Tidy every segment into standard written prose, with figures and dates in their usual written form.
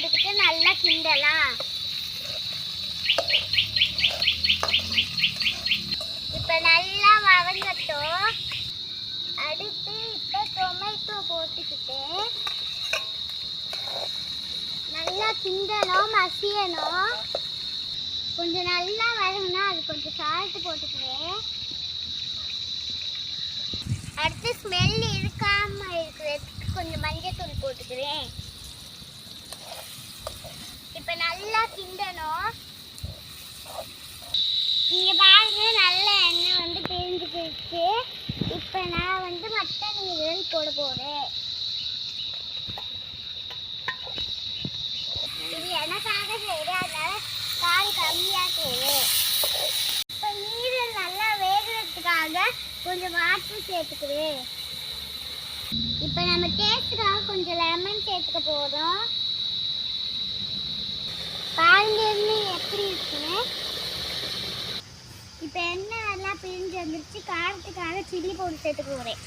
போட்டுக்கிட்டு நல்லா கிண்டலாம். இப்போ நல்லா வதங்கட்டும். அடுத்து இப்போ டொமேட்டோ போட்டுக்கிட்டு நல்லா கிண்டணும், மசியணும். கொஞ்சம் நல்லா வதங்கினா அது கொஞ்சம் சால்ட்டு போட்டுக்கிறேன். அடுத்து ஸ்மெல் இருக்காம இருக்கிறதுக்கு கொஞ்சம் மஞ்சத்தூள் போட்டுக்கிறேன். இப்போ நல்லா கிண்டணும். இங்கே பாருங்க நல்ல எண்ணெய் வந்து பிரிஞ்சுக்கிடுச்சு. இப்போ நான் வந்து மட்டன் ஈரல் போட போகிறேன். இது எனக்காக செய்யுது, அதனால கால் கம்மியாக செய்யுது. இப்போ ஈரல் நல்லா வேகிறதுக்காக கொஞ்சம் வாட்டர் சேர்த்துக்குவேன். இப்போ நம்ம டேஸ்ட்டுக்காக கொஞ்சம் லெமன் சேர்த்துக்க போகிறோம். பாருங்க எப்படி இருக்குன்னு. இப்போ எண்ணெய் நல்லா பிரிஞ்சு வந்துருச்சு. காரத்துக்காக சில்லி பவுடர் சேர்த்துக்க போகிறேன்.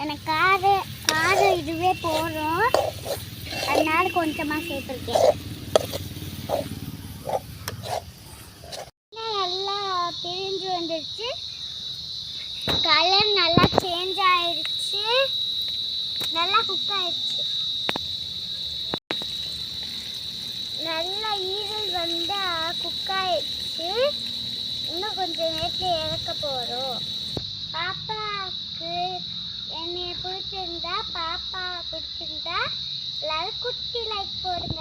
எனக்கு காரம் இதுவே போடுறோம், அதனால கொஞ்சமாக சேர்த்துருக்கேன். எல்லாம் பிரிஞ்சு வந்துருச்சு. கலர் நல்லா சேஞ்ச் ஆயிடுச்சு. நல்லா குக் ஆயிடுச்சு. நல்லா ஈரல் வந்து குக் ஆயிடுச்சு. இன்னும் கொஞ்சம் நேரத்தில் இறக்க போகிறோம். பாப்பாவுக்கு என்னைய பிடிச்சிருந்தா, பாப்பா பிடிச்சிருந்தா எல்லாரும் குட்டி லைக் போடுங்க.